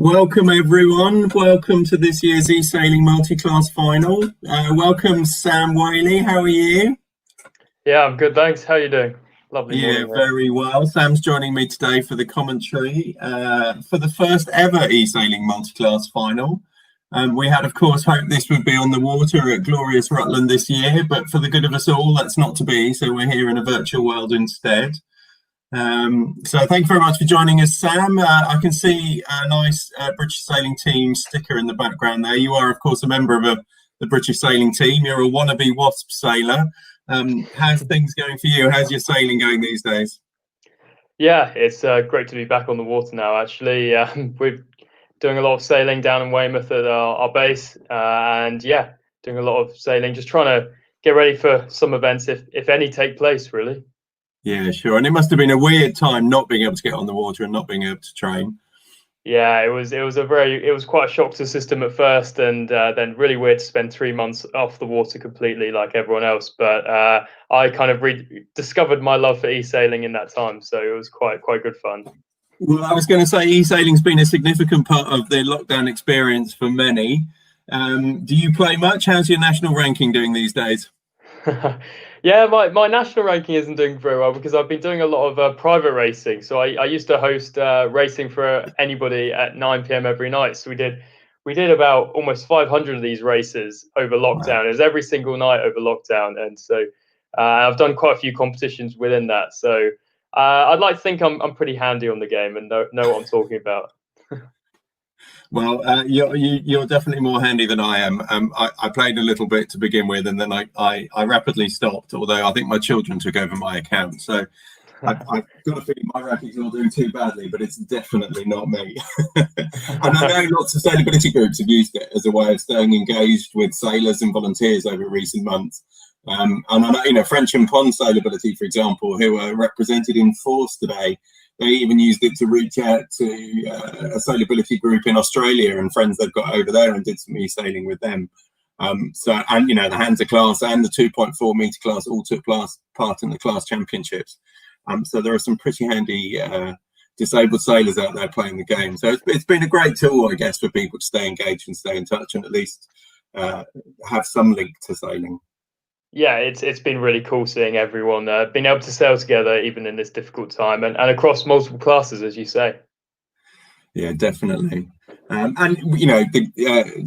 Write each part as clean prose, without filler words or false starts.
Welcome everyone. Welcome to this year's eSailing Multiclass Final. Welcome Sam Whaley. How are you? Yeah, I'm good, thanks. How are you doing? Lovely morning. Yeah, very well. Sam's joining me today for the commentary for the first ever eSailing Multiclass Final. We had, of course, hoped this would be on the water at glorious Rutland this year, but for the good of us all, that's not to be. So we're here in a virtual world instead. So thank you very much for joining us, Sam. I can see a nice British Sailing Team sticker in the background there. You are, of course, a member of the British Sailing Team. You're a wannabe WASP sailor. How's things going for you? How's your sailing going these days? Yeah, it's great to be back on the water now, actually. We're doing a lot of sailing down in Weymouth at our base. And yeah, doing a lot of sailing, just trying to get ready for some events, if any take place, really. Yeah, sure. And it must have been a weird time not being able to get on the water and not being able to train. Yeah, it was quite a shock to the system at first, and then really weird to spend 3 months off the water completely like everyone else. But I kind of rediscovered my love for eSailing in that time, so it was quite good fun. Well, I was going to say eSailing's been a significant part of the lockdown experience for many. Do you play much? How's your national ranking doing these days? Yeah, my national ranking isn't doing very well because I've been doing a lot of private racing. So I used to host racing for anybody at 9 p.m. every night. So we did about almost 500 of these races over lockdown. Wow. It was every single night over lockdown, and so I've done quite a few competitions within that. So I'd like to think I'm pretty handy on the game and know what I'm talking about. Well, you're definitely more handy than I am. I played a little bit to begin with, and then I rapidly stopped. Although I think my children took over my account, so I've got a feeling my ranking's not doing too badly, but it's definitely not me. And I know lots of sailability groups have used it as a way of staying engaged with sailors and volunteers over recent months. And I know, French and Pond Sailability, for example, who are represented in force today. They even used it to reach out to a sailability group in Australia and friends they've got over there, and did some e-sailing with them. And the Hansa class and the 2.4 meter class all took part in the class championships. So there are some pretty handy disabled sailors out there playing the game. So it's been a great tool, I guess, for people to stay engaged and stay in touch, and at least have some link to sailing. Yeah, it's been really cool seeing everyone being able to sail together even in this difficult time, and across multiple classes, as you say. Yeah, definitely.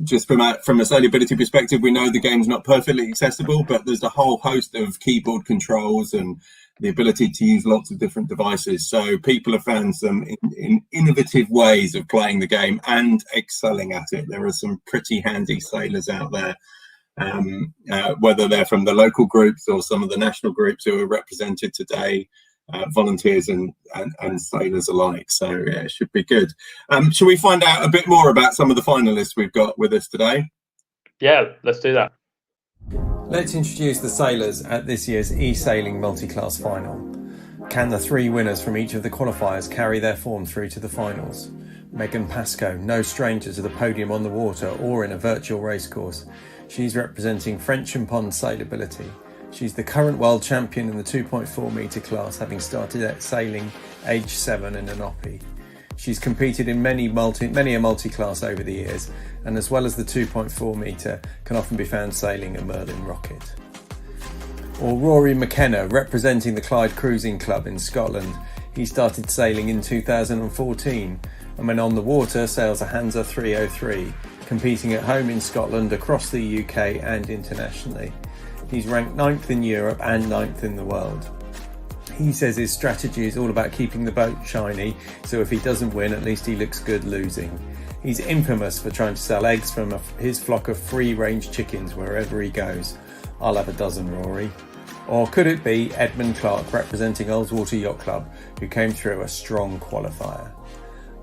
Just from a sailability perspective, we know the game's not perfectly accessible, but there's a whole host of keyboard controls and the ability to use lots of different devices. So people have found some innovative ways of playing the game and excelling at it. There are some pretty handy sailors out there. Whether they're from the local groups or some of the national groups who are represented today, volunteers and sailors alike. So yeah, it should be good. Shall we find out a bit more about some of the finalists we've got with us today? Yeah, let's do that. Let's introduce the sailors at this year's eSailing Multiclass Final. Can the 3 winners from each of the qualifiers carry their form through to the finals? Megan Pascoe, no stranger to the podium on the water or in a virtual racecourse. She's representing French and Pond Sailability. She's the current world champion in the 2.4 metre class, having started at sailing age 7 in an oppie. She's competed in many a multi-class over the years, and as well as the 2.4 metre, can often be found sailing a Merlin rocket. Or Rory McKenna, representing the Clyde Cruising Club in Scotland. He started sailing in 2014, and when on the water sails a Hansa 303, competing at home in Scotland, across the UK and internationally. He's ranked 9th in Europe and 9th in the world. He says his strategy is all about keeping the boat shiny, so if he doesn't win, at least he looks good losing. He's infamous for trying to sell eggs from his flock of free-range chickens wherever he goes. I'll have a dozen, Rory. Or could it be Edmund Clark, representing Ullswater Yacht Club, who came through a strong qualifier?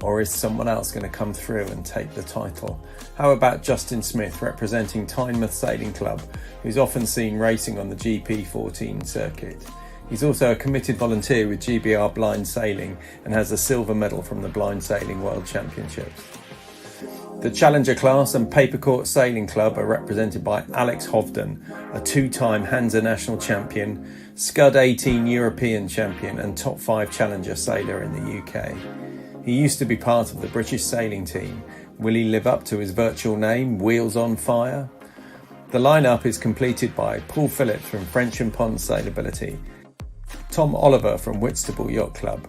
Or is someone else going to come through and take the title? How about Justin Smith, representing Tynemouth Sailing Club, who's often seen racing on the GP14 circuit? He's also a committed volunteer with GBR Blind Sailing and has a silver medal from the Blind Sailing World Championships. The Challenger class and Paper Court Sailing Club are represented by Alex Hovden, a 2-time Hansa National Champion, Scud 18 European Champion and top 5 Challenger sailor in the UK. He used to be part of the British sailing team. Will he live up to his virtual name, Wheels on Fire? The lineup is completed by Paul Phillips from French and Pond Sailability, Tom Oliver from Whitstable Yacht Club,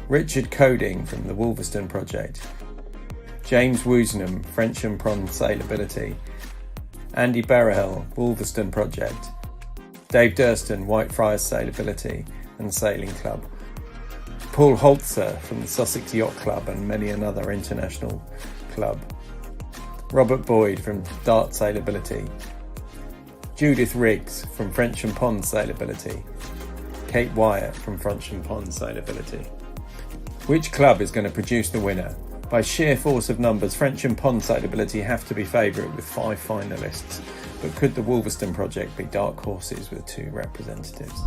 Richard Coding from the Wolverston Project, James Woosnam, French and Pond Sailability, Andy Berrahill, Wolverston Project, Dave Durston, Whitefriars Sailability and Sailing Club, Paul Holzer from the Sussex Yacht Club and many another international club, Robert Boyd from Dart Sailability, Judith Riggs from French and Pond Sailability, Kate Wyatt from French and Pond Sailability. Which club is going to produce the winner? By sheer force of numbers, French and Pond Sailability have to be favourite with 5 finalists, but could the Wolverston Project be dark horses with 2 representatives?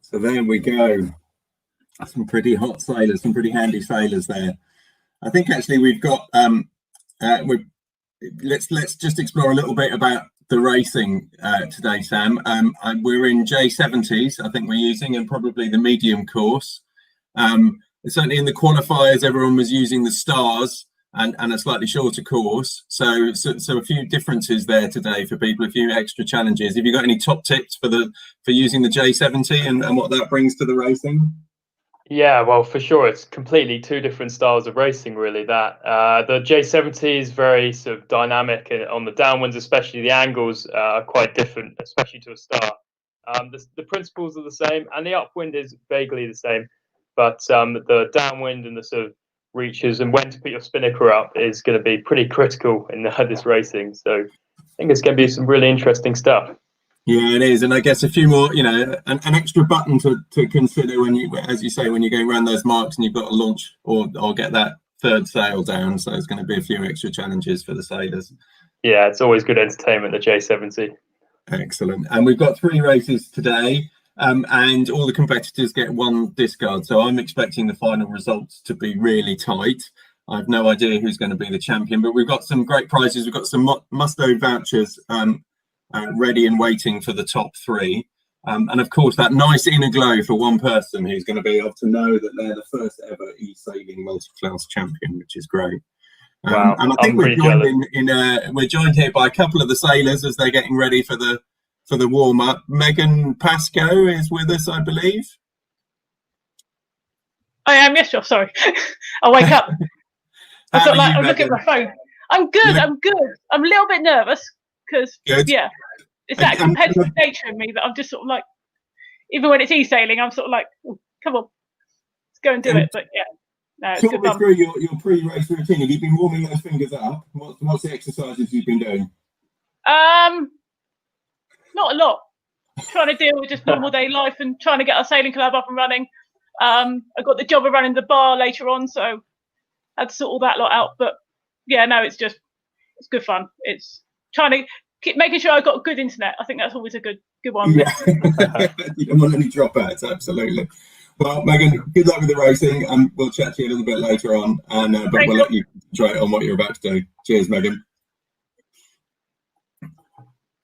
So there we go. Some pretty hot sailors, some pretty handy sailors there. I think actually we've got let's just explore a little bit about the racing today, Sam. We're in J70s, I think we're using, and probably the medium course. Certainly in the qualifiers, everyone was using the stars and a slightly shorter course. So a few differences there today for people, a few extra challenges. Have you got any top tips for using the J70 and what that brings to the racing? Yeah, well, for sure, it's completely 2 different styles of racing, really. That the J70 is very sort of dynamic, and on the downwinds, especially the angles are quite different, especially to a star. The principles are the same, and the upwind is vaguely the same, but the downwind and the sort of reaches and when to put your spinnaker up is going to be pretty critical in this racing. So I think it's going to be some really interesting stuff. Yeah, it is, and I guess a few more, an extra button to consider when you, as you say, when you're going around those marks and you've got to launch or get that third sail down. So there's going to be a few extra challenges for the sailors. Yeah, it's always good entertainment, the J70. Excellent, and we've got 3 races today, and all the competitors get 1 discard. So I'm expecting the final results to be really tight. I have no idea who's going to be the champion, but we've got some great prizes. We've got some must-own vouchers. Ready and waiting for the top 3, and of course that nice inner glow for one person who's going to be able to know that they're the first ever eSailing multi-class champion, which is great. Wow, and I think we're joined we're joined here by a couple of the sailors as they're getting ready for the warm-up. Megan Pascoe is with us, I believe. I am, yes, sure, sorry. I'll wake up. I'm looking at my phone. I'm good. I'm a little bit nervous because, yeah, it's that competitive nature in me that I'm just sort of like, even when it's e-sailing, I'm sort of like, oh, come on, let's go and do it. But yeah, no, it's talk me through your pre-race routine. Have you been warming those fingers up? What's the exercises you've been doing? Not a lot. Trying to deal with just normal day life and trying to get our sailing club up and running. I got the job of running the bar later on, so I had to sort all that lot out. But yeah, no, it's good fun. It's trying to keep making sure I've got good internet. I think that's always a good one. Yeah. You don't want any dropouts, absolutely. Well, Megan, good luck with the racing, and we'll chat to you a little bit later on. And but we'll let you try it on what you're about to do. Cheers, Megan.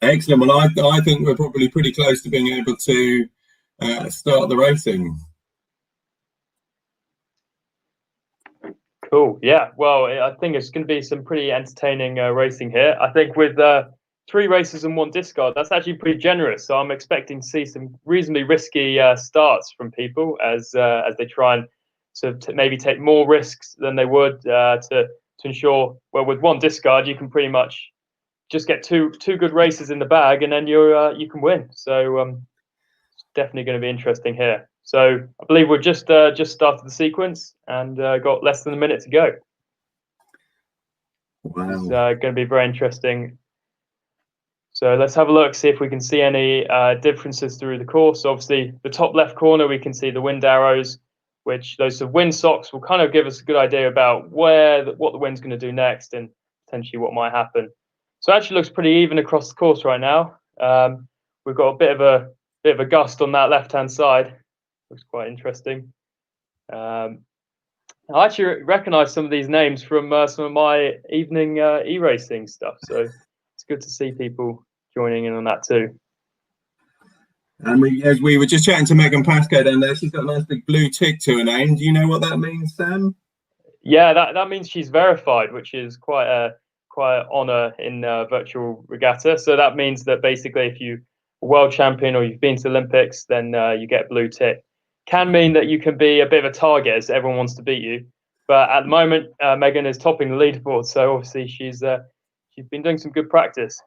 Excellent. Well, I think we're probably pretty close to being able to start the racing. Cool. Yeah. Well, I think it's going to be some pretty entertaining racing here. I think with 3 races and 1 discard, that's actually pretty generous. So I'm expecting to see some reasonably risky starts from people as they try and sort of maybe take more risks than they would to ensure. Well, with 1 discard, you can pretty much just get two good races in the bag, and then you can win. So it's definitely going to be interesting here. So I believe we've just started the sequence and got less than a minute to go. Wow. It's going to be very interesting. So let's have a look, see if we can see any differences through the course. Obviously, the top left corner, we can see the wind arrows, which those sort of wind socks will kind of give us a good idea about what the wind's going to do next and potentially what might happen. So it actually looks pretty even across the course right now. We've got a bit of a gust on that left-hand side. Looks quite interesting. I actually recognise some of these names from some of my evening e-racing stuff. So it's good to see people joining in on that too. And as we were just chatting to Megan Pascoe down there, she's got a nice big blue tick to her name. Do you know what that means, Sam? Yeah, that means she's verified, which is quite an honor in virtual regatta. So that means that basically, if you're a world champion or you've been to Olympics, then you get a blue tick. Can mean that you can be a bit of a target, as everyone wants to beat you. But at the moment, Megan is topping the leaderboard, so obviously she's been doing some good practice.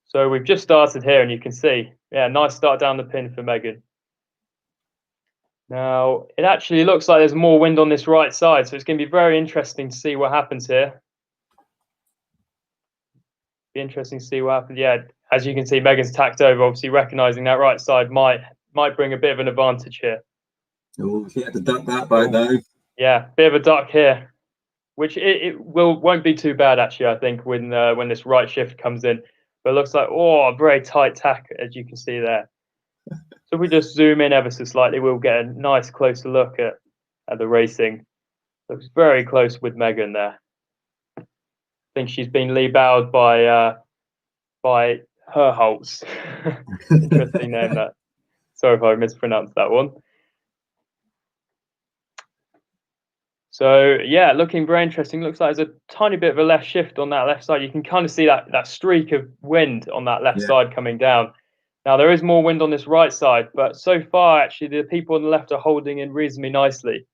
So we've just started here, and you can see, yeah, nice start down the pin for Megan. Now, it actually looks like there's more wind on this right side, so it's going to be very interesting to see what happens here. Be interesting to see what happens. Yeah, as you can see, Megan's tacked over, obviously recognising that right side might bring a bit of an advantage here. Oh, she had to duck that boat, though. Yeah, bit of a duck here, which it won't be too bad, actually, I think, when this right shift comes in. But it looks like, a very tight tack, as you can see there. So if we just zoom in ever so slightly, we'll get a nice closer look at the racing. Looks very close with Megan there. I think she's been lead bowed by Herholtz. Interesting name, that. Sorry if I mispronounced that one. So yeah, looking very interesting. Looks like there's a tiny bit of a left shift on that left side. You can kind of see that streak of wind on that left side coming down. Now there is more wind on this right side, but so far actually the people on the left are holding in reasonably nicely.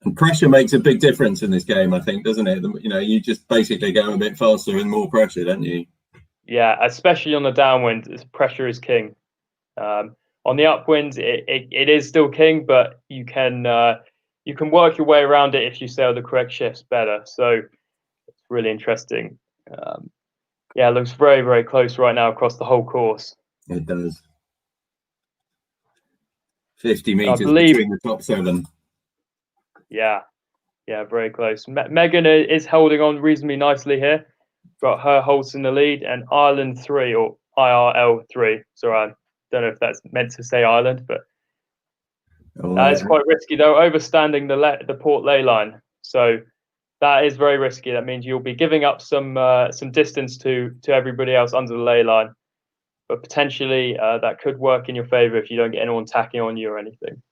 And pressure makes a big difference in this game, I think, doesn't it? You know, you just basically go a bit faster and more pressure, don't you? Yeah, especially on the downwind, pressure is king. On the upwind, it is still king, but you can work your way around it if you sail the correct shifts better. So it's really interesting. Yeah, it looks very, very close right now across the whole course. It does. 50 meters between the top 7. Yeah, very close. Megan is holding on reasonably nicely here. Got Herholtz in the lead, and Ireland 3, or IRL 3. Sorry, I don't know if that's meant to say Ireland, but it's quite risky though, overstanding the port ley line. So that is very risky. That means you'll be giving up some distance to everybody else under the ley line, but potentially that could work in your favour if you don't get anyone tacking on you or anything.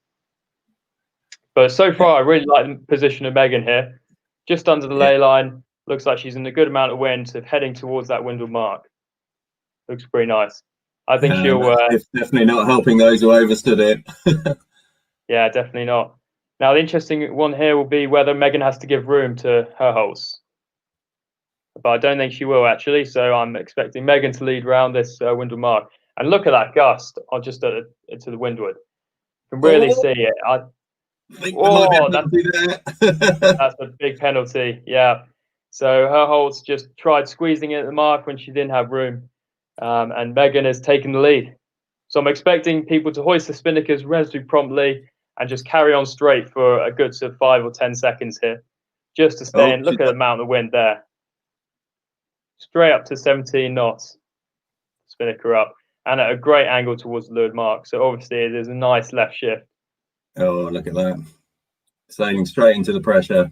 But so far, I really like the position of Megan here, just under the ley line. Looks like she's in a good amount of wind, so heading towards that windward mark. Looks pretty nice. I think she'll. It's definitely not helping those who overstood it. Yeah, definitely not. Now, the interesting one here will be whether Megan has to give room to Herholtz. But I don't think she will, actually. So I'm expecting Megan to lead round this windward mark. And look at that gust just to the windward. You can really see it. That's a big penalty. Yeah. So Herholtz just tried squeezing it at the mark when she didn't have room. And Megan has taken the lead. So I'm expecting people to hoist the spinnakers relatively promptly and just carry on straight for a good 5 or 10 seconds here, just to stay in. Look at the amount of wind there. Straight up to 17 knots. Spinnaker up. And at a great angle towards the leeward mark. So obviously there's a nice left shift. Oh, look at that. Sailing straight into the pressure.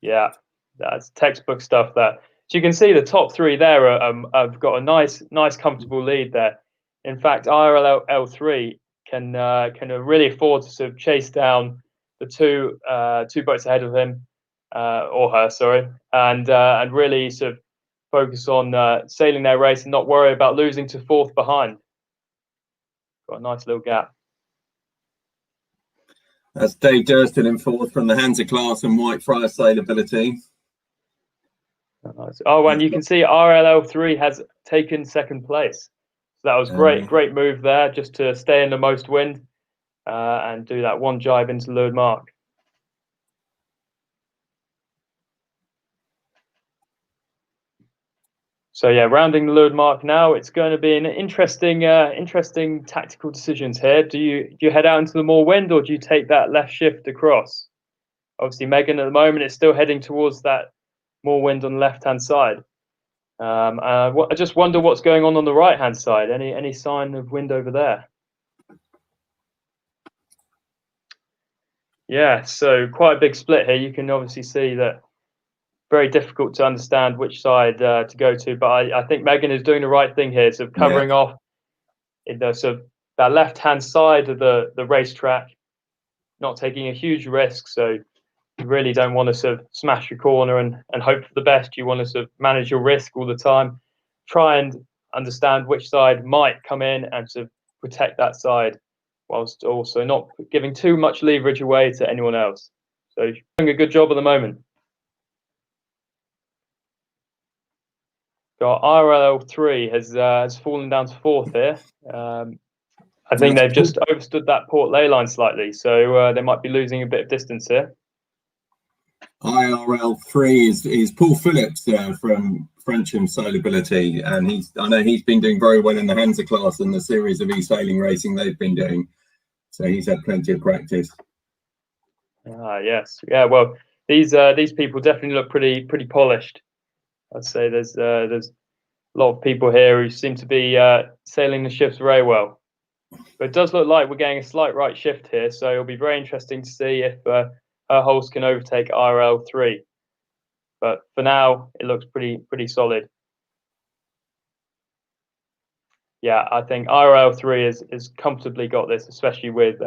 Yeah, that's textbook stuff that. So you can see the top 3 there have got a nice comfortable lead there. In fact, IRL3 can really afford to sort of chase down the two boats ahead of him, or her, sorry, and really sort of focus on sailing their race and not worry about losing to 4th behind. Got a nice little gap. That's Dave Durston in 4th from the Hansa class and Whitefriars Sailability. Oh, and you can see RLL3 has taken 2nd place. So that was great move there, just to stay in the most wind and do that one jibe into leeward mark. So yeah, rounding the leeward mark now. It's going to be an interesting tactical decisions here. Do you head out into the more wind, or do you take that left shift across? Obviously, Megan at the moment is still heading towards that more wind on the left-hand side. I just wonder what's going on the right-hand side. Any sign of wind over there? Yeah, so quite a big split here. You can obviously see that very difficult to understand which side to go to, but I think Megan is doing the right thing here, so covering off, in the sort of that left-hand side of the racetrack, not taking a huge risk. So you really don't want to sort of smash your corner and hope for the best. You want to sort of manage your risk all the time. Try and understand which side might come in and sort of protect that side, whilst also not giving too much leverage away to anyone else. So you're doing a good job at the moment. Got RL3 has fallen down to 4th here. I think they've just overstood that port ley line slightly, so they might be losing a bit of distance here. IRL3 is Paul Phillips from Frensham Sailability, and I know he's been doing very well in the Hansa class and the series of eSailing racing they've been doing. So he's had plenty of practice. Yes, yeah. Well, these people definitely look pretty polished. I'd say there's a lot of people here who seem to be sailing the ships very well. But it does look like we're getting a slight right shift here, so it'll be very interesting to see if her hulls can overtake RL3. But for now, it looks pretty solid. Yeah, I think RL3 is comfortably got this, especially with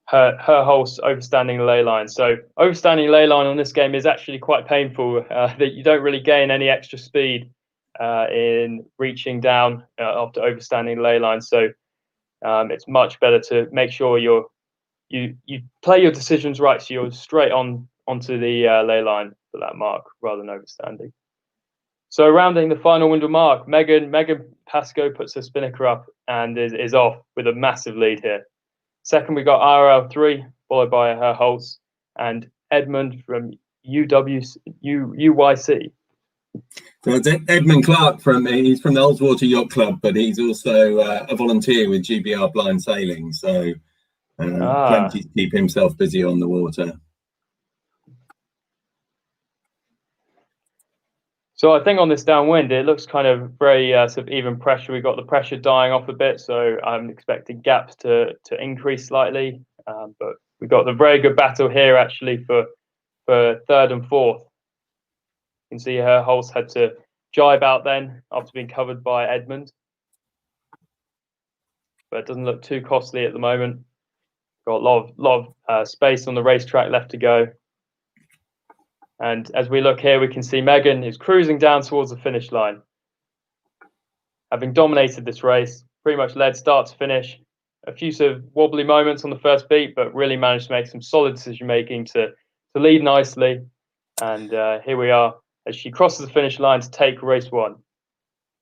her hulls overstanding the ley line. So overstanding ley line on this game is actually quite painful. That you don't really gain any extra speed in reaching down after overstanding the ley line. So it's much better to make sure you play your decisions right, so you're straight onto the ley line for that mark rather than overstanding. So rounding the final window mark, Megan Pascoe puts her spinnaker up and is off with a massive lead here. Second, we got RL3, followed by her hulls, and Edmund from UYC. So it's Edmund Clark he's from the Ullswater Yacht Club, but he's also a volunteer with GBR Blind Sailing, so plenty to keep himself busy on the water. So I think on this downwind, it looks kind of very sort of even pressure. We've got the pressure dying off a bit, so I'm expecting gaps to increase slightly. But we've got the very good battle here actually for 3rd and 4th. You can see her hulls had to jibe out then after being covered by Edmund. But it doesn't look too costly at the moment. Got a lot of space on the racetrack left to go. And as we look here, we can see Megan is cruising down towards the finish line. Having dominated this race, pretty much led start to finish. A few sort of wobbly moments on the first beat, but really managed to make some solid decision making to lead nicely. And here we are as she crosses the finish line to take race 1.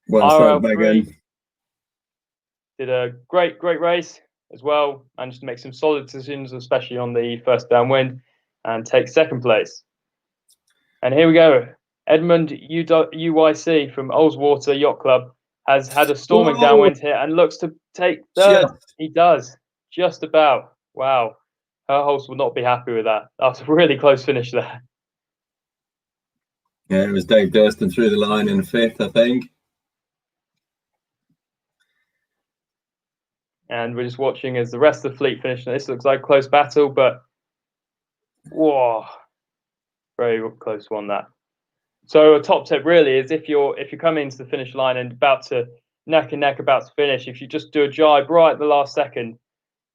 Well said, Megan. Did a great race as well. Managed to make some solid decisions, especially on the first downwind, and take 2nd place. And here we go. Edmund UYC from Ullswater Yacht Club has had a storming downwind here and looks to take 3rd. He does. Just about. Wow. Her hulls will not be happy with that. That's a really close finish there. Yeah, it was Dave Durston through the line in 5th, I think. And we're just watching as the rest of the fleet finish. This looks like a close battle, but whoa. Very close one, that. So a top tip really is if you're coming into the finish line and about to neck and neck about to finish, if you just do a jibe right at the last second,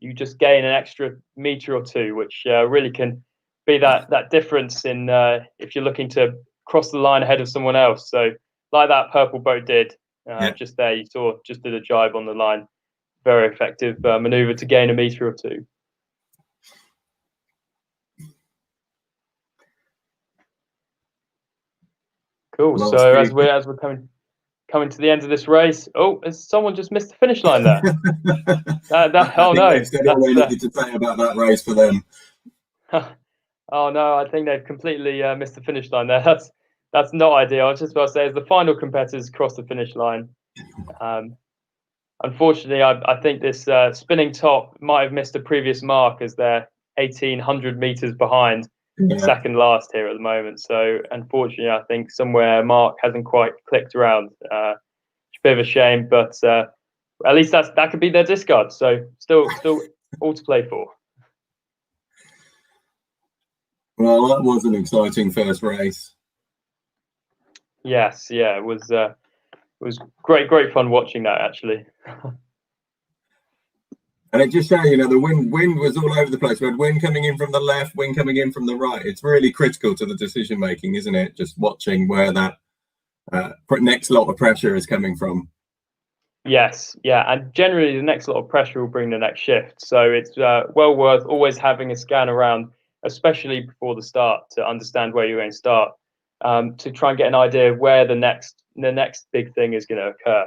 you just gain an extra meter or two, which really can be that difference in if you're looking to cross the line ahead of someone else. So like that purple boat did just there, you saw just did a jibe on the line. Very effective maneuver to gain a meter or two. Cool. So as we're coming to the end of this race, has someone just missed the finish line there? Oh no! They've said all they needed to say about that race for them. Oh no! I think they've completely missed the finish line there. That's not ideal. I was just about to say, as the final competitors cross the finish line, unfortunately, I think this spinning top might have missed a previous mark as they're 1,800 meters behind. Second last here at the moment, so unfortunately I think somewhere Mark hasn't quite clicked around. It's a bit of a shame, but at least that could be their discard, so still all to play for. Well, that was an exciting first race. Yes, yeah, it was great fun watching that actually. And it just shows, the wind was all over the place. We had wind coming in from the left, wind coming in from the right. It's really critical to the decision making, isn't it? Just watching where that next lot of pressure is coming from. Yes, yeah, and generally the next lot of pressure will bring the next shift. So it's well worth always having a scan around, especially before the start, to understand where you're going to start, to try and get an idea of where the next big thing is going to occur.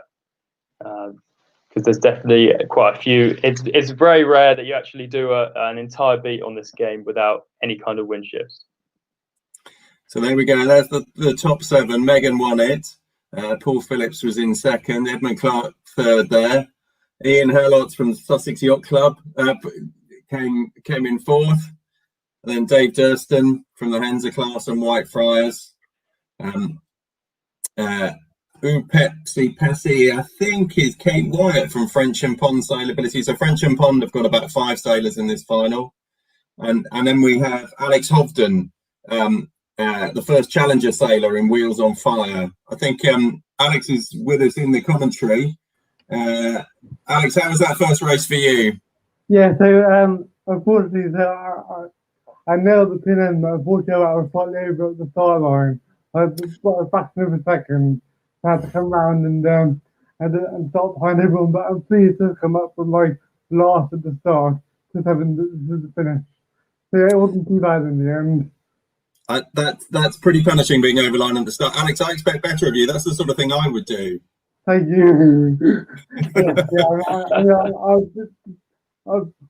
Because there's definitely quite a few. It's very rare that you actually do an entire beat on this game without any kind of wind shifts. So there we go. There's the top 7. Megan won it. Paul Phillips was in second. Edmund Clark third there. Ian Hurlott from Sussex Yacht Club came in fourth. And then Dave Durston from the Henzer class and Whitefriars. Pepsi Passy, I think, is Kate Wyatt from French and Pond Sailability. So French and Pond have got about 5 sailors in this final. And then we have Alex Hovden, the first challenger sailor in Wheels on Fire. I think Alex is with us in the commentary. Alex, how was that first race for you? Yeah, so unfortunately, I nailed the pin end, but unfortunately I was slightly over at the start line. I was back in a second. I had to come round and start behind everyone, but I'm pleased to come up from like last at the start, just having the finish. So yeah, it wasn't too bad in the end. That's pretty punishing, being overline at the start. Alex, I expect better of you. That's the sort of thing I would do. Thank you.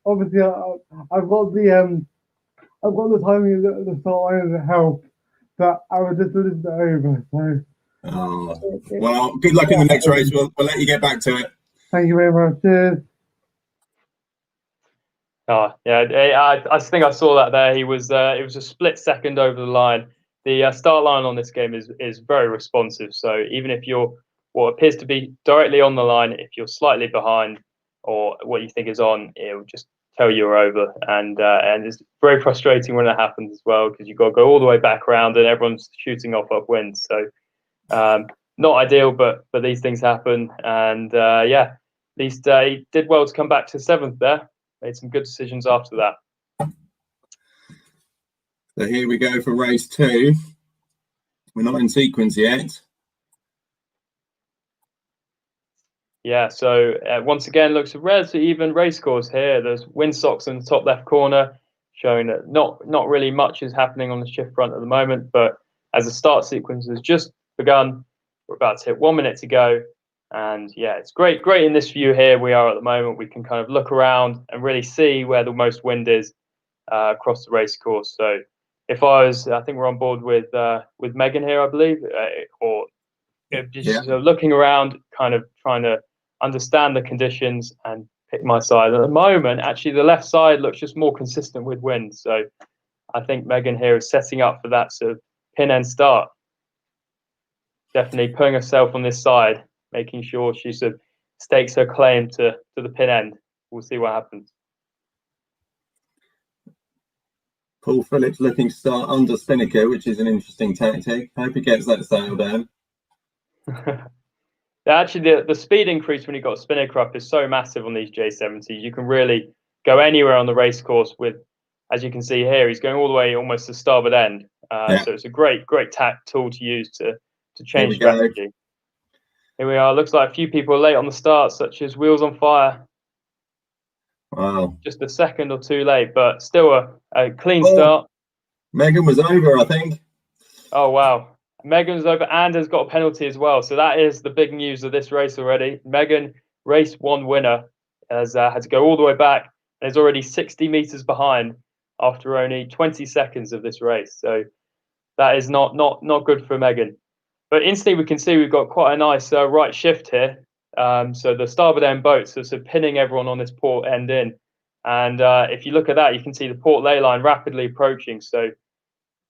Obviously I've got the timing at the start line to help, but I was just a little bit over. So. Well, good luck in the next race. We'll let you get back to it. Thank you very much. Cheers. Oh, yeah, I think I saw that there. It was a split second over the line. The start line on this game is very responsive. So even if you're what appears to be directly on the line, if you're slightly behind or what you think is on, it will just tell you're over. And it's very frustrating when it happens as well, because you've got to go all the way back around and everyone's shooting off upwind. So not ideal, but these things happen. And at least he did well to come back to 7th there. Made some good decisions after that. So here we go for race 2. We're not in sequence yet. Yeah, so once again, looks a relatively even race course here. There's windsocks in the top left corner, showing that not really much is happening on the shift front at the moment. But as the start sequence has just begun, we're about to hit 1 minute to go. And yeah, it's great in this view here we are at the moment. We can kind of look around and really see where the most wind is across the race course. So if I think we're on board with Megan here, I believe, looking around, kind of trying to understand the conditions and pick my side. At the moment, actually, the left side looks just more consistent with wind. So I think Megan here is setting up for that sort of pin end start. Definitely putting herself on this side, making sure she sort of stakes her claim to the pin end. We'll see what happens. Paul Phillips looking to start under spinnaker, which is an interesting tactic. Hope he gets that sail down. Actually, the speed increase when you've got a spinnaker up is so massive on these J70s. You can really go anywhere on the race course with, as you can see here, he's going all the way almost to starboard end. So it's a great tool to use to change strategy. Here we are. Looks like a few people are late on the start, such as Wheels on Fire. Wow. Just a second or two late, but still a clean start. Megan was over, I think. Oh, wow. Megan's over and has got a penalty as well. So that is the big news of this race already. Megan, race 1 winner, has had to go all the way back and is already 60 meters behind after only 20 seconds of this race. So that is not good for Megan. But instantly we can see we've got quite a nice right shift here. So the starboard end boats are sort of pinning everyone on this port end in. And if you look at that, you can see the port ley line rapidly approaching. So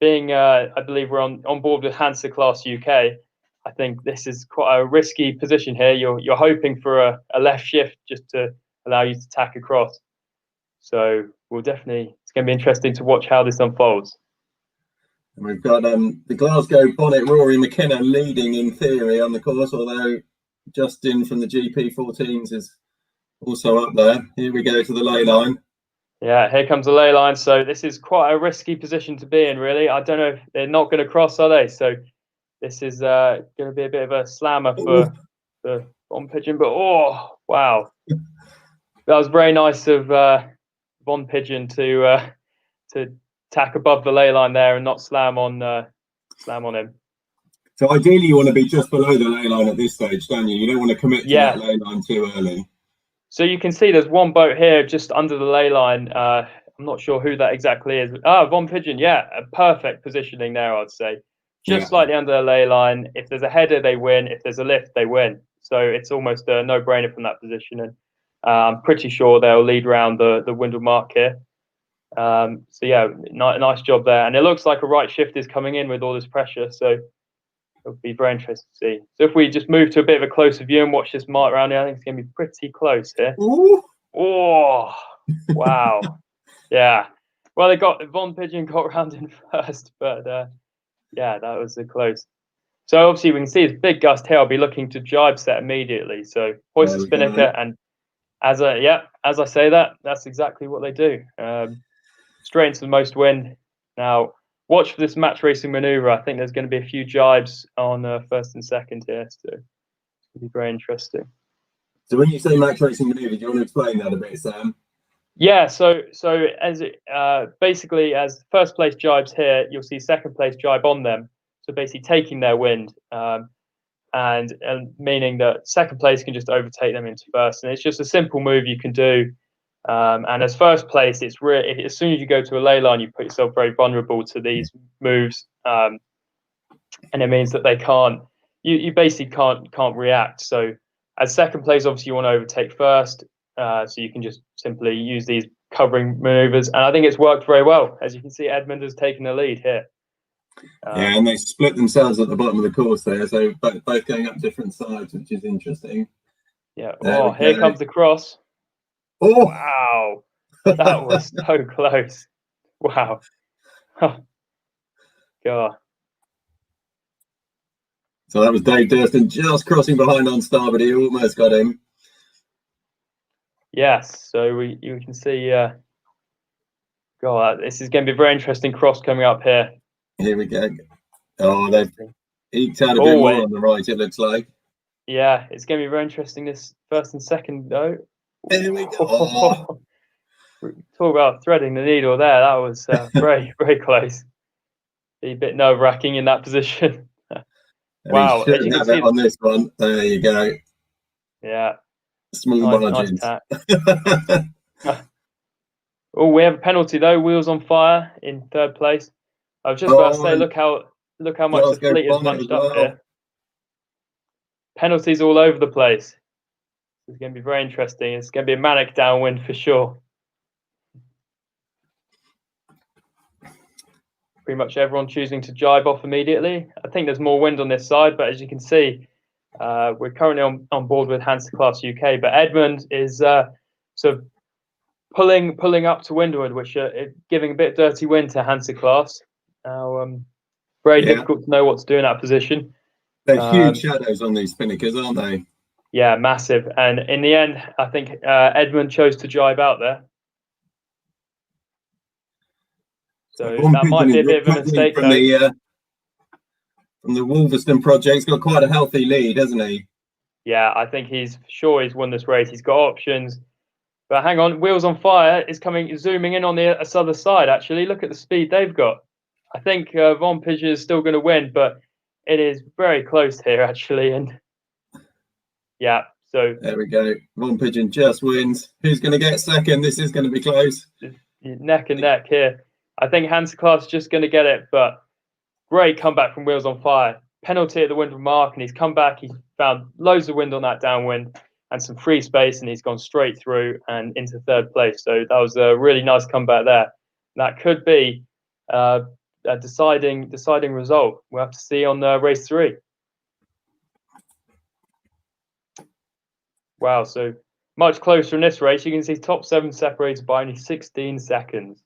being, I believe we're on board with Hansa Class UK, I think this is quite a risky position here. You're hoping for a left shift just to allow you to tack across. So it's going to be interesting to watch how this unfolds. We've got the Glasgow Bonnet Rory McKenna leading in theory on the course, although Justin from the GP14s is also up there. Here we go to the ley line. Yeah, here comes the ley line. So this is quite a risky position to be in, really. I don't know if they're not going to cross, are they? So this is going to be a bit of a slammer for the Von Pigeon. But oh, wow, that was very nice of Von Pigeon to tack above the ley line there and not slam on him. So ideally, you want to be just below the ley line at this stage, don't you? You don't want to commit to that ley line too early. So you can see there's one boat here just under the ley line. I'm not sure who that exactly is. Von Pigeon, yeah, a perfect positioning there, I'd say. Just slightly under the ley line. If there's a header, they win. If there's a lift, they win. So it's almost a no-brainer from that position. And I'm pretty sure they'll lead round the windward mark here. So yeah, nice job there. And it looks like a right shift is coming in with all this pressure. So it'll be very interesting to see. So if we just move to a bit of a closer view and watch this mark round here, I think it's going to be pretty close here. Ooh. Oh, wow. Yeah. Well, Von Pigeon got round in first, but yeah, that was close. So obviously we can see this big gust here. I'll be looking to jibe set immediately. So hoist the spinnaker, and as I say that, that's exactly what they do. Straight into the most wind. Now, watch for this match racing maneuver. I think there's going to be a few jibes on first and second here, so it'll be very interesting. So when you say match racing maneuver, do you want to explain that a bit, Sam? Yeah. So as basically as first place jibes here, you'll see second place jibe on them. So basically taking their wind, and meaning that second place can just overtake them into first, and it's just a simple move you can do. And as first place, it's really, as soon as you go to a ley line, you put yourself very vulnerable to these moves, and it means that they can't. You basically can't react. So as second place, obviously you want to overtake first, so you can just simply use these covering maneuvers, and I think it's worked very well. As you can see, Edmund has taken the lead here. Yeah, and they split themselves at the bottom of the course there, so both going up different sides, which is interesting. Yeah. Oh, here comes the cross. Oh, wow, that was so close. Wow. God. So that was Dave Durston just crossing behind on starboard. He almost got him. Yes, so you can see. God, this is going to be a very interesting cross coming up here. Here we go. Oh, they've eked out a bit more on the right, it looks like. Yeah, it's going to be very interesting this first and second, though. Here we go. Oh. Talk about threading the needle there. That was very, very close. Be a bit nerve-wracking in that position. Wow. As you can see on this one. There you go. Yeah. Small margins. Nice oh, we have a penalty, though. Wheels on fire in third place. I was just about to say, look how much the fleet is bunched up here. Penalties all over the place. It's going to be very interesting. It's going to be a manic downwind for sure. Pretty much everyone choosing to jibe off immediately. I think there's more wind on this side, but as you can see, we're currently on board with Hansa Class UK. But Edmund is sort of pulling up to windward, which is giving a bit dirty wind to Hansa Class. Now, very difficult to know what to do in that position. They're huge shadows on these spinnakers, aren't they? Yeah, massive. And in the end, I think Edmund chose to jibe out there. So that might be a bit of a mistake. From the Wolverstone project, he's got quite a healthy lead, hasn't he? Yeah, I think he's won this race. He's got options. But hang on, Wheels on Fire is zooming in on the other side, actually. Look at the speed they've got. I think Von Pigeon is still going to win, but it is very close here, actually. And yeah, so there we go. Von Pigeon just wins. Who's going to get second? This is going to be close. Neck and neck here. I think Hansa Class is just going to get it, but great comeback from Wheels on Fire. Penalty at the windward mark, and he's come back. He's found loads of wind on that downwind and some free space, and he's gone straight through and into third place. So that was a really nice comeback there. That could be a deciding result. We'll have to see on race 3. Wow, so much closer in this race. You can see top 7 separated by only 16 seconds.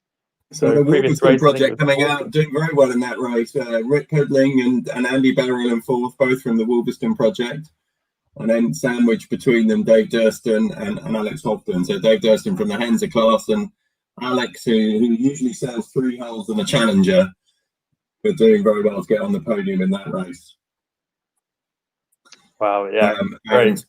So the Wolverstone project coming out, doing very well in that race. Rick Codling and Andy Barrell in fourth, both from the Wolverstone project. and then sandwiched between them, Dave Durston and Alex Hobden. So Dave Durston from the Henzer class, and Alex, who usually sails 3 hulls and a Challenger, but doing very well to get on the podium in that race. Wow, yeah, great.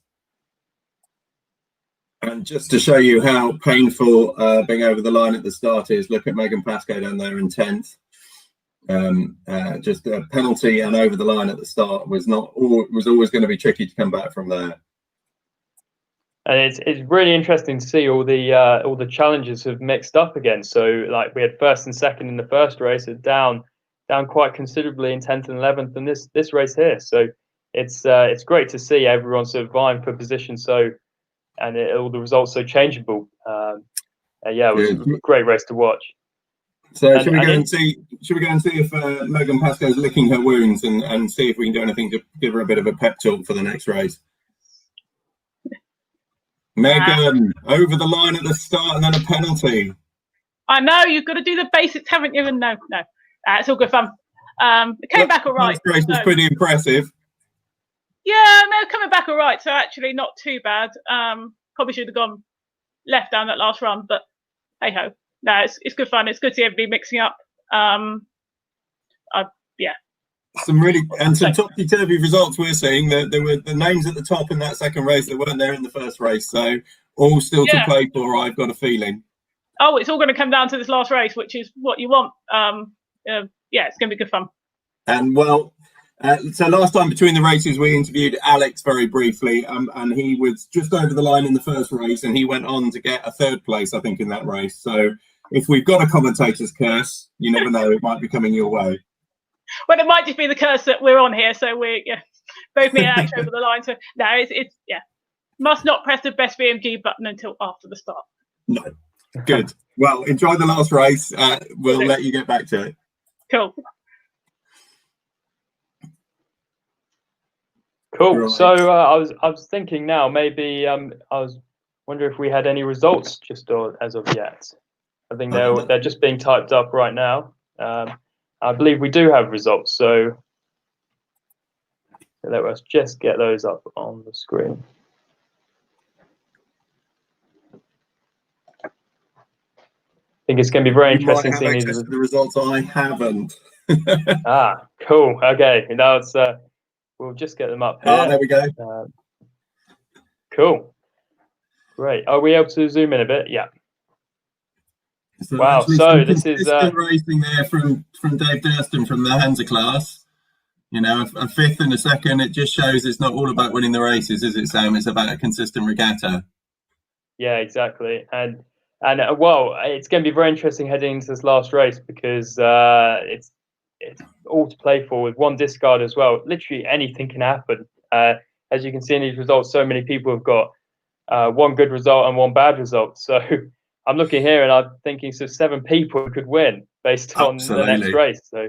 And just to show you how painful being over the line at the start is, look at Megan Pascoe down there in 10th. Just a penalty and over the line at the start was always going to be tricky to come back from there. And it's really interesting to see all the challenges have mixed up again. So like we had first and second in the first race, it down quite considerably in 10th and 11th, and this race here. So it's great to see everyone sort of vying for position. So all the results so changeable. Yeah, it was a great race to watch. So should we go and see if Megan Pascoe's licking her wounds and see if we can do anything to give her a bit of a pep talk for the next race? Megan, over the line at the start and then a penalty. I know, you've got to do the basics, haven't you? And no, it's all good fun. It came back all right. This race was pretty impressive. Yeah, no, coming back all right. So actually, not too bad. Probably should have gone left down that last run, but hey ho. No, it's good fun. It's good to see everybody mixing up. Yeah. Some topsy-turvy results we're seeing. There were the names at the top in that second race that weren't there in the first race. So all still to play for, I've got a feeling. Oh, it's all going to come down to this last race, which is what you want. Yeah, it's going to be good fun. And well, so last time between the races, we interviewed Alex very briefly, and he was just over the line in the first race, and he went on to get a 3rd place, I think, in that race. So if we've got a commentator's curse, you never know, it might be coming your way. Well, it might just be the curse that we're on here. So we're both me and Alex over the line. So no, it's must not press the best VMG button until after the start. No, good. Well, enjoy the last race. We'll let you get back to it. Cool. Cool. Right. So I was thinking now maybe I was wondering if we had any results just as of yet. I think they're just being typed up right now. I believe we do have results, so let us just get those up on the screen. I think it's going to be very interesting seeing these. The results I haven't. Cool. Okay, now it's we'll just get them up here. There we go. Cool. Great. Are we able to zoom in a bit? Yeah. So wow. So this is racing there from Dave Durston from the Henzer class. You know, a 5th and a 2nd. It just shows it's not all about winning the races, is it, Sam? It's about a consistent regatta. Yeah, exactly. And well, it's going to be very interesting heading into this last race because it's all to play for with one discard as well. Literally anything can happen. As you can see in these results, so many people have got one good result and one bad result. So I'm looking here and I'm thinking so 7 people could win based on the next race. So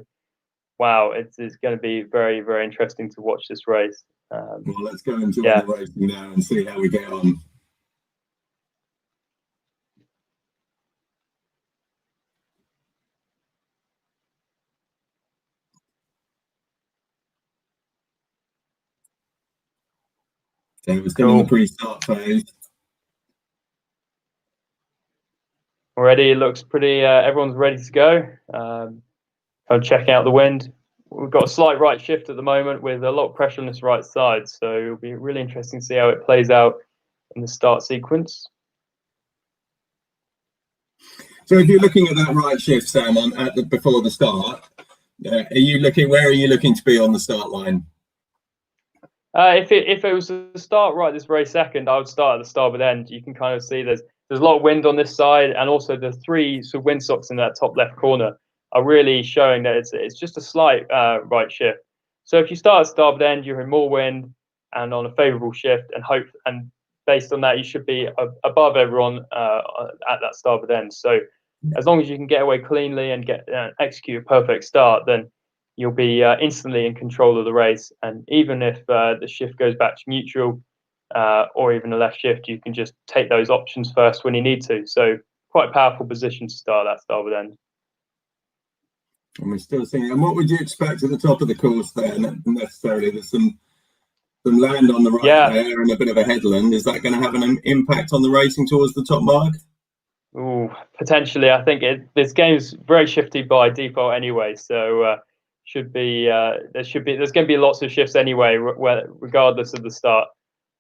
wow, it's going to be very, very interesting to watch this race. Well, let's go into the racing now and see how we get on. So we're still in the pre-start phase. Already it looks pretty, everyone's ready to go. I'm checking out the wind. We've got a slight right shift at the moment with a lot of pressure on this right side. So it'll be really interesting to see how it plays out in the start sequence. So if you're looking at that right shift, Sam, before the start, where are you looking to be on the start line? If it was to start right this very second, I would start at the starboard end. You can kind of see there's a lot of wind on this side, and also the 3 sort of windsocks in that top left corner are really showing that it's just a slight right shift. So if you start at starboard end, you're in more wind and on a favourable shift, and based on that, you should be above everyone at that starboard end. So as long as you can get away cleanly and execute a perfect start, then you'll be instantly in control of the race. And even if the shift goes back to neutral or even a left shift, you can just take those options first when you need to. So quite a powerful position to start that starboard end. And we're still seeing. And what would you expect at the top of the course there? Necessarily, there's some some land on the right there and a bit of a headland. Is that going to have an impact on the racing towards the top mark? Ooh, potentially. I think this game's very shifty by default anyway, so there's going to be lots of shifts anyway, regardless of the start.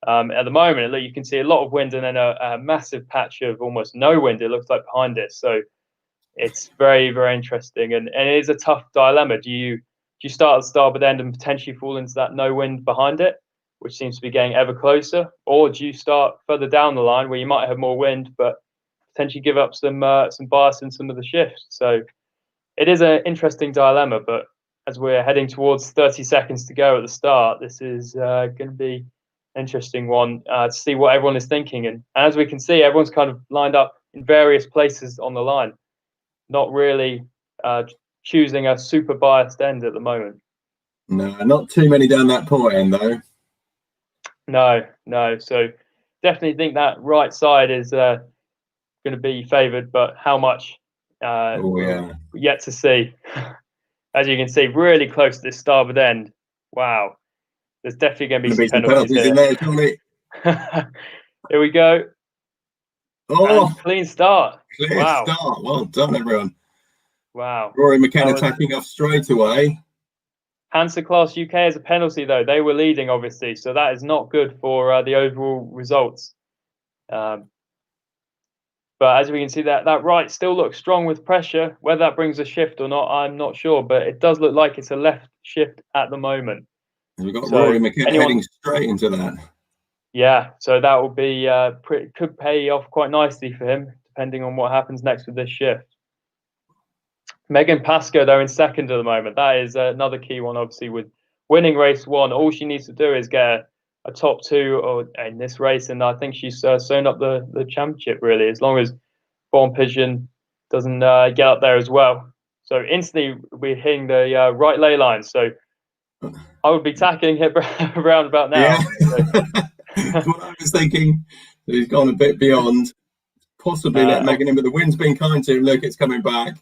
At the moment, look, you can see a lot of wind and then a massive patch of almost no wind, it looks like, behind it. So it's very, very interesting, and it is a tough dilemma. Do you start at the starboard end and potentially fall into that no wind behind it, which seems to be getting ever closer, or do you start further down the line where you might have more wind but potentially give up some bias in some of the shifts? So it is an interesting dilemma, but as we're heading towards 30 seconds to go at the start, this is going to be an interesting one to see what everyone is thinking. And as we can see, everyone's kind of lined up in various places on the line, not really choosing a super biased end at the moment. No, not too many down that port end though. No. So definitely think that right side is going to be favoured, but how much? Yet to see. As you can see, really close to this starboard end. Wow, there's definitely going to be some penalties here. In there, surely. Here we go. Oh, and clean start. Clear start. Well done, everyone. Wow. Rory McKenna tapping off straight away. Hansa Class UK as a penalty, though. They were leading, obviously, so that is not good for the overall results. But as we can see, that right still looks strong with pressure. Whether that brings a shift or not, I'm not sure. But it does look like it's a left shift at the moment. We've got Rory McKenna heading straight into that. Yeah, so that will be could pay off quite nicely for him, depending on what happens next with this shift. Megan Pascoe, though, in second at the moment. That is another key one, obviously, with winning race one. All she needs to do is get a top two in this race, and I think she's sewn up the championship, really, as long as Born Pigeon doesn't get up there as well. So instantly, we're hitting the right ley line. So I would be tackling it around about now. Yeah. That's what I was thinking. He's gone a bit beyond. Possibly let Megan in, but the wind's been kind to him. Look, it's coming back.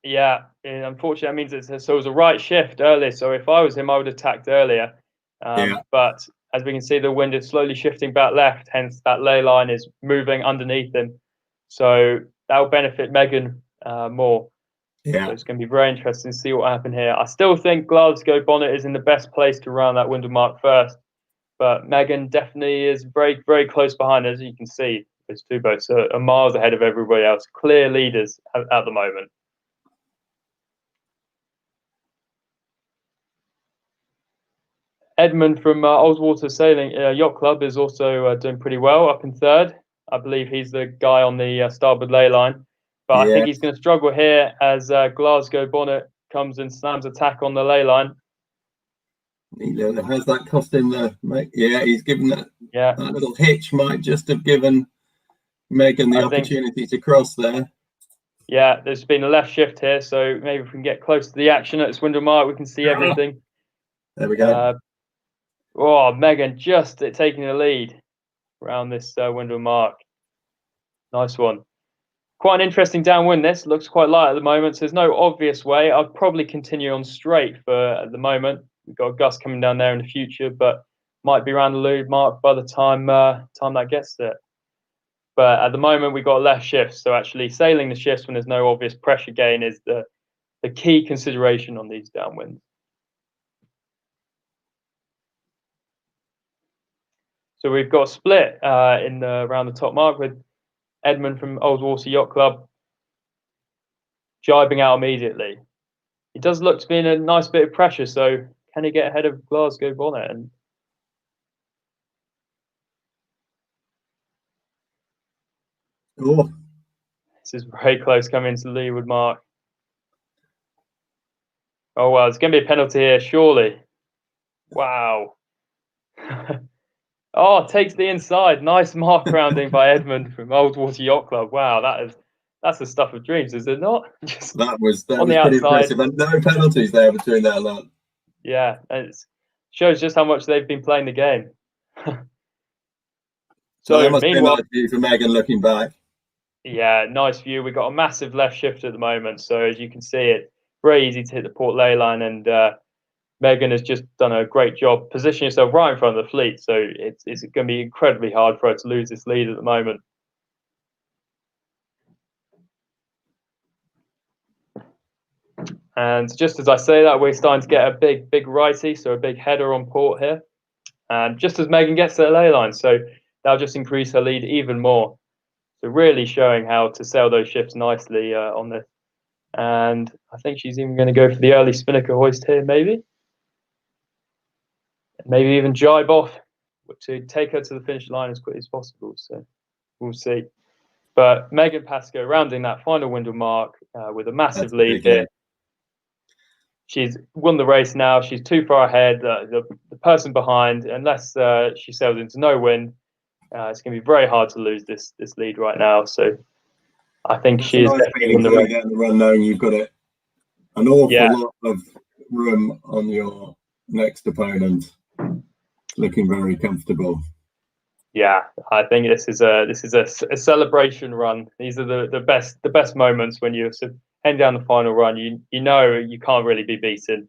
Yeah, unfortunately, that means it was a right shift earlier. So if I was him, I would have attacked earlier. But as we can see, the wind is slowly shifting back left. Hence, that ley line is moving underneath him. So that will benefit Megan more. Yeah, so it's going to be very interesting to see what happens here. I still think Glasgow Bonnet is in the best place to round that window mark first. But Megan definitely is very, very close behind, as you can see. Those two boats are miles ahead of everybody else. Clear leaders at the moment. Edmund from Oldswater Sailing Yacht Club is also doing pretty well, up in third. I believe he's the guy on the starboard ley line. But I think he's going to struggle here as Glasgow Bonnet comes and slams attack on the ley line. Has that cost him he's given that little hitch might just have given Megan the opportunity to cross there. Yeah, there's been a left shift here, so maybe if we can get close to the action at this window mark, we can see everything. There we go. Megan just taking the lead around this window mark. Nice one. Quite an interesting downwind. This looks quite light at the moment, so there's no obvious way. I'd probably continue on straight at the moment. We've got a gust coming down there in the future, but might be around the lead mark by the time that gets there. But at the moment, we've got left shifts, so actually sailing the shifts when there's no obvious pressure gain is the key consideration on these downwinds. So we've got a split around the top mark with Edmund from Oldswater Yacht Club jibing out immediately. He does look to be in a nice bit of pressure, so can he get ahead of Glasgow Bonnet? And this is very close coming into the leeward mark. Oh, well, it's going to be a penalty here, surely. Wow. Takes the inside. Nice mark rounding by Edmund from Oldswater Yacht Club. Wow, that's the stuff of dreams, is it not? That was pretty impressive. And no penalties there between that lot. Yeah, it shows just how much they've been playing the game. So that must be a nice view for Megan looking back. Yeah, nice view. We've got a massive left shift at the moment, so as you can see, it's very easy to hit the port ley line, and Megan has just done a great job positioning herself right in front of the fleet. So it's going to be incredibly hard for her to lose this lead at the moment. And just as I say that, we're starting to get a big righty, so a big header on port here. And just as Megan gets to the ley line, so that'll just increase her lead even more. So really showing how to sail those ships nicely on this. And I think she's even going to go for the early spinnaker hoist here, maybe. Maybe even jibe off to take her to the finish line as quickly as possible. So we'll see. But Megan Pascoe rounding that final windle mark with a massive lead here. She's won the race now. She's too far ahead. The person behind, unless she sails into no wind, it's going to be very hard to lose this lead right now. So I think she is definitely in the run. Down the run, knowing you've got an awful lot of room on your next opponent, looking very comfortable. Yeah, I think this is a celebration run. These are the best moments when you're sort of heading down the final run. You know you can't really be beaten,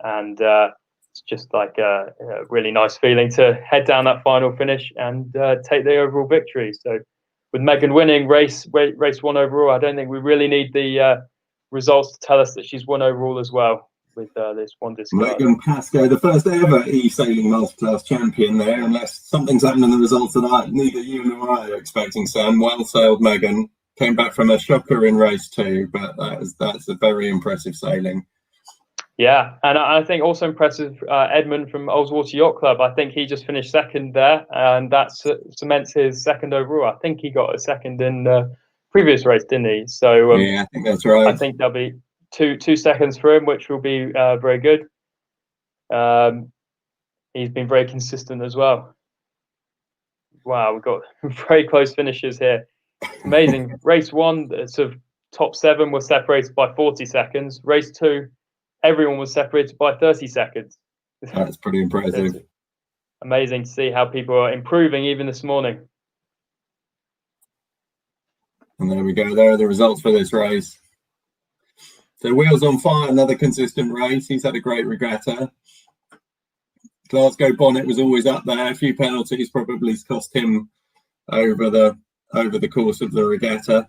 and it's just like a really nice feeling to head down that final finish and take the overall victory. So with Megan winning race 1 overall, I don't think we really need the results to tell us that she's won overall as well with this one discard. Megan Pascoe, the first ever eSailing Multiclass champion there, unless something's happened in the results that neither you nor I are expecting, Sam. Well sailed, Megan. Came back from a shocker in race 2, but that's a very impressive sailing. Yeah, and I think also impressive Edmund from Oldswater Yacht Club. I think he just finished second there, and that cements his second overall. I think he got a second in the previous race, didn't he? So yeah, I think that's right. I think there'll be two seconds for him, which will be very good. He's been very consistent as well. Wow, we've got very close finishes here. Amazing. Race 1, sort of top 7 were separated by 40 seconds. Race 2, everyone was separated by 30 seconds. That's pretty impressive. Amazing to see how people are improving even this morning. And there we go. There are the results for this race. So Wheels on Fire, another consistent race. He's had a great regatta. Glasgow Bonnet was always up there. A few penalties probably cost him over the course of the regatta.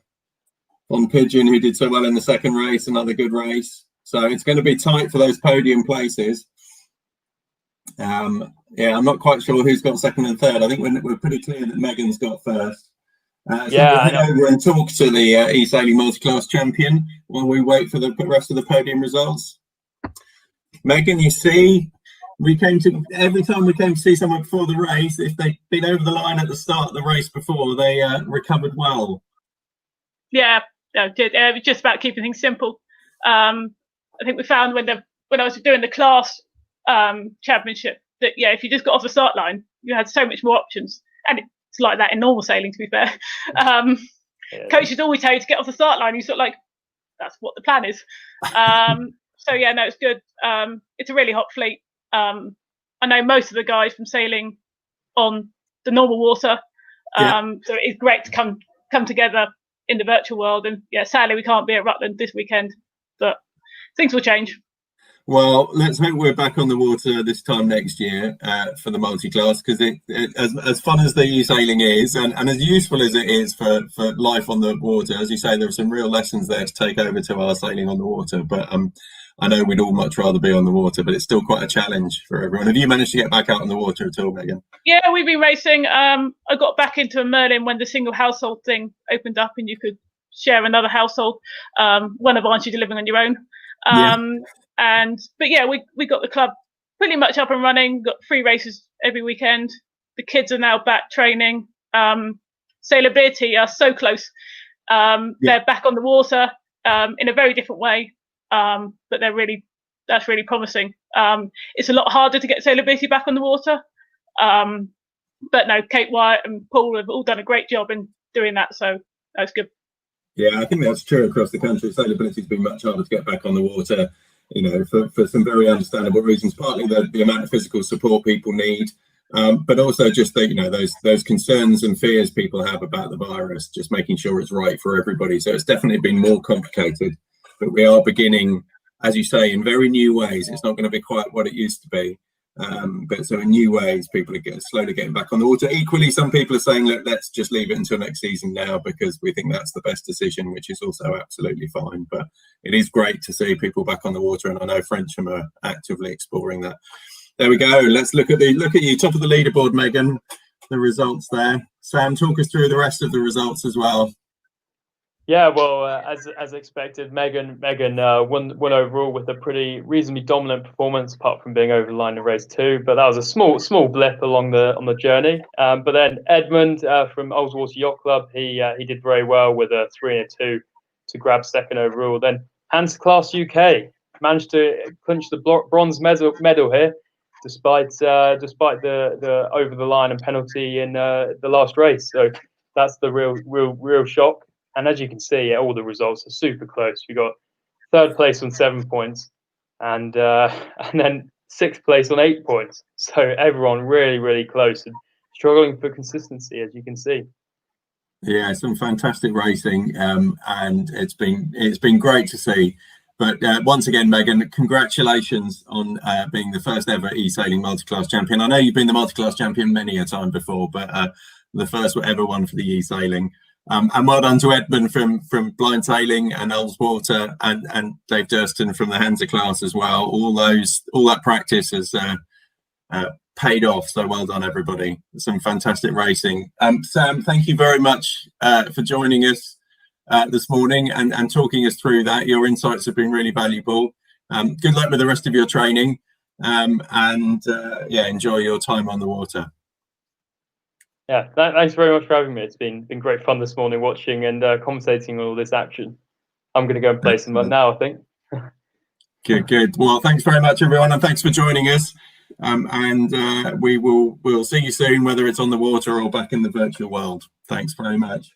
On Pigeon, who did so well in the second race, another good race. So it's going to be tight for those podium places. Yeah, I'm not quite sure who's got second and third. I think we're pretty clear that Megan's got first. So we'll head over and talk to the eSailing Multiclass champion while we wait for the rest of the podium results. Megan, you see, every time we came to see someone before the race, if they'd been over the line at the start of the race before, they recovered well. Yeah, no, did. It was just about keeping things simple. I think we found when I was doing the class championship that if you just got off the start line, you had so much more options, and it's like that in normal sailing, to be fair. Coaches always tell you to get off the start line. You sort of like, that's what the plan is. So yeah, no, it's good. It's a really hot fleet. I know most of the guys from sailing on the normal water, so it's great to come together in the virtual world. And yeah, sadly we can't be at Rutland this weekend, but things will change. Well, let's hope we're back on the water this time next year for the multi-class, because as fun as the eSailing is, and as useful as it is for life on the water, as you say, there are some real lessons there to take over to our sailing on the water. But I know we'd all much rather be on the water, but it's still quite a challenge for everyone. Have you managed to get back out on the water at all, Megan? Yeah, we've been racing. I got back into a Merlin when the single household thing opened up and you could share another household. One of aren't you delivering on your own? But yeah, we got the club pretty much up and running. Got 3 races every weekend. The kids are now back training. Sailability are so close. They're back on the water in a very different way, but that's really promising. It's a lot harder to get Sailability back on the water, but no, Kate Wyatt and Paul have all done a great job in doing that, so that's good. Yeah, I think that's true across the country. Sailability has been much harder to get back on the water, for some very understandable reasons. Partly the amount of physical support people need, but also just those concerns and fears people have about the virus, just making sure it's right for everybody. So it's definitely been more complicated, but we are beginning as you say, in very new ways. It's not going to be quite what it used to be. But so in new ways, people are slowly getting back on the water. Equally, some people are saying, look, let's just leave it until next season now because we think that's the best decision, which is also absolutely fine. But it is great to see people back on the water, and I know Frencham are actively exploring that. There we go. Let's look at you, top of the leaderboard, Megan. The results there. Sam, talk us through the rest of the results as well. Yeah, well, as expected, Megan won overall with a pretty reasonably dominant performance, apart from being over the line in race 2. But that was a small blip on the journey. But then Edmund from Ullswater Yacht Club, he did very well with a 3 and a 2 to grab second overall. Then Hansa Class UK managed to clinch the bronze medal here, despite the over the line and penalty in the last race. So that's the real shock. And as you can see, all the results are super close. We got 3rd place on 7 points, and then 6th place on 8 points. So everyone really close and struggling for consistency, as you can see. Yeah, some fantastic racing, and it's been great to see. But once again, Megan, congratulations on being the first ever eSailing multi-class champion. I know you've been the multi-class champion many a time before, but the first ever one for the eSailing. And well done to Edmund from Blind Sailing and Ullswater and Dave Durston from the Hansa class as well. All that practice has paid off. So well done, everybody. Some fantastic racing. Sam, thank you very much for joining us this morning and talking us through that. Your insights have been really valuable. Good luck with the rest of your training, and enjoy your time on the water. Yeah, thanks very much for having me. It's been great fun this morning watching and commentating on all this action. I'm going to go and play some now, I think. Good. Well, thanks very much, everyone, and thanks for joining us. We'll see you soon, whether it's on the water or back in the virtual world. Thanks very much.